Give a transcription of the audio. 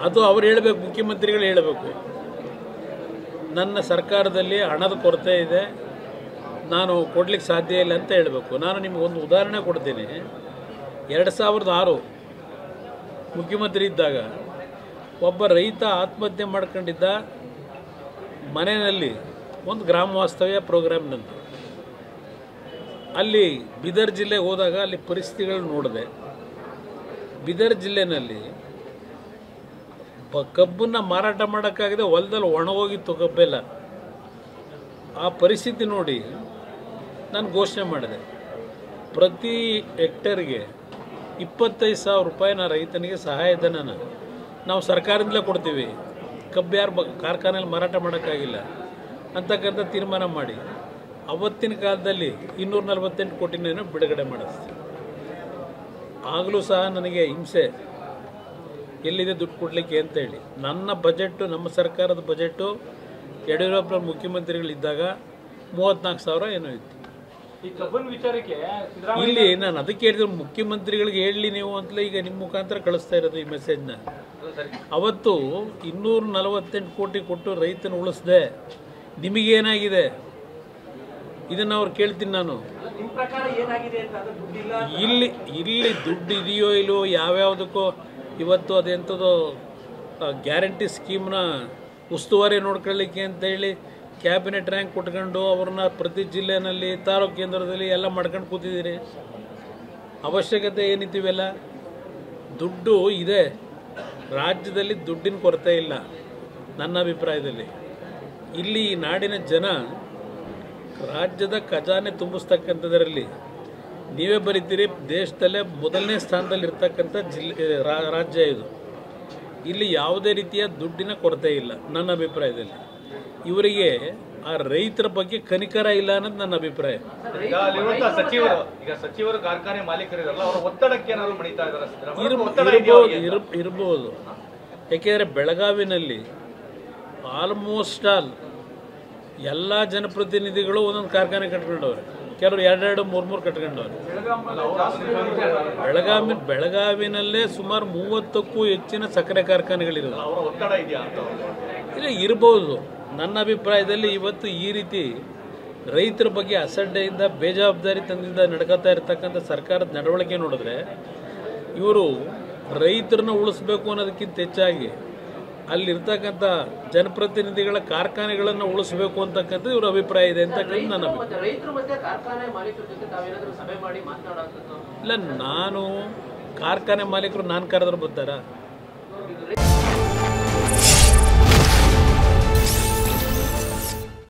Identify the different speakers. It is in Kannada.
Speaker 1: ಅದು ಅವ್ರು ಹೇಳಬೇಕು, ಮುಖ್ಯಮಂತ್ರಿಗಳು ಹೇಳಬೇಕು. ನನ್ನ ಸರ್ಕಾರದಲ್ಲಿ ಹಣದ ಕೊರತೆ ಇದೆ, ನಾನು ಕೊಡ್ಲಿಕ್ಕೆ ಸಾಧ್ಯ ಇಲ್ಲ ಅಂತ ಹೇಳಬೇಕು. ನಾನು ನಿಮ್ಗೆ ಒಂದು ಉದಾಹರಣೆ ಕೊಡ್ತೀನಿ. 2006 ಮುಖ್ಯಮಂತ್ರಿ ಇದ್ದಾಗ ಒಬ್ಬ ರೈತ ಆತ್ಮಹತ್ಯೆ ಮಾಡ್ಕೊಂಡಿದ್ದ. ಮನೆಯಲ್ಲಿ ಒಂದು ಗ್ರಾಮ ವಾಸ್ತವ್ಯ ಪ್ರೋಗ್ರಾಮ್ನಂತ ಅಲ್ಲಿ ಬೀದರ್ ಜಿಲ್ಲೆಗೆ ಹೋದಾಗ ಅಲ್ಲಿ ಪರಿಸ್ಥಿತಿಗಳು ನೋಡಿದೆ. ಬೀದರ್ ಜಿಲ್ಲೆನಲ್ಲಿ ಕಬ್ಬನ್ನು ಮಾರಾಟ ಮಾಡೋಕ್ಕಾಗದೆ ಹೊಲದಲ್ಲಿ ಒಣಗೋಗಿತ್ತು ಕಬ್ಬೆಲ್ಲ. ಆ ಪರಿಸ್ಥಿತಿ ನೋಡಿ ನಾನು ಘೋಷಣೆ ಮಾಡಿದೆ, ಪ್ರತಿ ಹೆಕ್ಟರ್ಗೆ 25,000 ರೂಪಾಯಿನ ರೈತನಿಗೆ ಸಹಾಯಧನನ ನಾವು ಸರ್ಕಾರದಿಂದಲೇ ಕೊಡ್ತೀವಿ, ಕಬ್ಬು ಯಾರು ಕಾರ್ಖಾನೆಯಲ್ಲಿ ಮಾರಾಟ ಮಾಡೋಕ್ಕಾಗಿಲ್ಲ ಅಂತಕ್ಕಂಥ ತೀರ್ಮಾನ ಮಾಡಿ ಅವತ್ತಿನ ಕಾಲದಲ್ಲಿ 248 ಕೋಟಿನೇನೋ ಬಿಡುಗಡೆ ಮಾಡಿಸ್ತೀವಿ. ಆಗಲೂ ಸಹ ನನಗೆ ಹಿಂಸೆ, ಎಲ್ಲಿದೆ ದುಡ್ಡು ಕೊಡಲಿಕ್ಕೆ ಅಂತೇಳಿ. ನನ್ನ ಬಜೆಟ್ಟು, ನಮ್ಮ ಸರ್ಕಾರದ ಬಜೆಟ್ಟು ಯಡಿಯೂರಪ್ಪ ಮುಖ್ಯಮಂತ್ರಿಗಳಿದ್ದಾಗ 34,000 ಏನೋ ಇತ್ತು. ಇಲ್ಲಿ ನಾನು ಅದಕ್ಕೆ ಹೇಳಿದ್ರು, ಮುಖ್ಯಮಂತ್ರಿಗಳಿಗೆ ಹೇಳಲಿ ನೀವು ಅಂತಲೇ ಈಗ ನಿಮ್ಮ ಮುಖಾಂತರ ಕಳಿಸ್ತಾ ಇರೋದು ಈ ಮೆಸೇಜ್ನ. ಅವತ್ತು 248 ಕೋಟಿ ಕೊಟ್ಟು ರೈತನ ಉಳಿಸ್ದೆ, ನಿಮಗೇನಾಗಿದೆ ಇದನ್ನು ಅವ್ರು ಕೇಳ್ತೀನಿ ನಾನು. ಇಲ್ಲಿ ದುಡ್ಡು ಇದೆಯೋ ಇಲ್ಲವೋ, ಯಾವ್ಯಾವುದಕ್ಕೋ ಇವತ್ತು ಅದೆಂಥದ್ದು ಗ್ಯಾರಂಟಿ ಸ್ಕೀಮ್ನ ಉಸ್ತುವಾರಿ ನೋಡ್ಕೊಳ್ಳಿಕ್ಕೆ ಅಂತೇಳಿ ಕ್ಯಾಬಿನೆಟ್ ರ್ಯಾಂಕ್ ಕೊಟ್ಕೊಂಡು ಅವ್ರನ್ನ ಪ್ರತಿ ಜಿಲ್ಲೆನಲ್ಲಿ ತಾಲೂಕು ಕೇಂದ್ರದಲ್ಲಿ ಎಲ್ಲ ಮಾಡ್ಕೊಂಡು ಕೂತಿದ್ದೀರಿ. ಅವಶ್ಯಕತೆ ಏನಿದ್ದೀವೆಲ್ಲ, ದುಡ್ಡು ಇದೆ, ರಾಜ್ಯದಲ್ಲಿ ದುಡ್ಡಿನ ಕೊರತೆ ಇಲ್ಲ ನನ್ನ ಅಭಿಪ್ರಾಯದಲ್ಲಿ. ಇಲ್ಲಿ ಈ ನಾಡಿನ ಜನ ರಾಜ್ಯದ ಖಜಾನೆ ತುಂಬಿಸ್ತಕ್ಕಂಥದ್ರಲ್ಲಿ ನೀವೇ ಬರೀತೀರಿ, ದೇಶದಲ್ಲೇ ಮೊದಲನೇ ಸ್ಥಾನದಲ್ಲಿ ಇರ್ತಕ್ಕಂಥ ರಾಜ್ಯ ಇದು. ಇಲ್ಲಿ ಯಾವುದೇ ರೀತಿಯ ದುಡ್ಡಿನ ಕೊರತೆ ಇಲ್ಲ ನನ್ನ ಅಭಿಪ್ರಾಯದಲ್ಲಿ. ಇವರಿಗೆ ಆ ರೈತರ ಬಗ್ಗೆ ಕನಿಕರ ಇಲ್ಲ ಅನ್ನೋದು ನನ್ನ ಅಭಿಪ್ರಾಯ.
Speaker 2: ಸಚಿವರು ಕಾರ್ಖಾನೆ ಮಾಲೀಕರಿರಲ್ಲ, ಅವರ ಒತ್ತಡಕ್ಕೆ ಏನಾದ್ರು ಮಣಿತಾ
Speaker 1: ಇರಬಹುದು. ಯಾಕೆಂದರೆ ಬೆಳಗಾವಿನಲ್ಲಿ ಆಲ್ಮೋಸ್ಟ್ ಆಲ್ ಎಲ್ಲ ಜನಪ್ರತಿನಿಧಿಗಳು ಒಂದೊಂದು ಕಾರ್ಖಾನೆ ಕಟ್ಕೊಂಡವ್ರೆ, ಕೆಲವರು 2-2, 3-3 ಕಟ್ಕೊಂಡವ್ರೆ. ಬೆಳಗಾವಿನಲ್ಲೇ ಸುಮಾರು 30ಕ್ಕೂ ಹೆಚ್ಚಿನ ಸಕ್ಕರೆ ಕಾರ್ಖಾನೆಗಳಿರೋದು. ಇಲ್ಲ, ಇರ್ಬೋದು. ನನ್ನ ಅಭಿಪ್ರಾಯದಲ್ಲಿ ಇವತ್ತು ಈ ರೀತಿ ರೈತರ ಬಗ್ಗೆ ಅಸಡ್ಡೆಯಿಂದ, ಬೇಜವಾಬ್ದಾರಿ ತಂದಿಂದ ನಡ್ಕೋತಾ ಇರ್ತಕ್ಕಂಥ ಸರ್ಕಾರದ ನಡವಳಿಕೆ ನೋಡಿದ್ರೆ, ಇವರು ರೈತರನ್ನ ಉಳಿಸ್ಬೇಕು ಅನ್ನೋದಕ್ಕಿಂತ ಹೆಚ್ಚಾಗಿ ಅಲ್ಲಿರ್ತಕ್ಕಂಥ ಜನಪ್ರತಿನಿಧಿಗಳ ಕಾರ್ಖಾನೆಗಳನ್ನು ಉಳಿಸಬೇಕು ಅಂತಕ್ಕಂಥದ್ದು ಇವ್ರ ಅಭಿಪ್ರಾಯ ಇದೆ ಅಂತ ನನ್ನ ಅಭಿಪ್ರಾಯ. ಇಲ್ಲ, ನಾನು ಕಾರ್ಖಾನೆ ಮಾಲೀಕರು ನಾನು ಕರೆದ್ರೆ ಬರ್ತಾರಾ?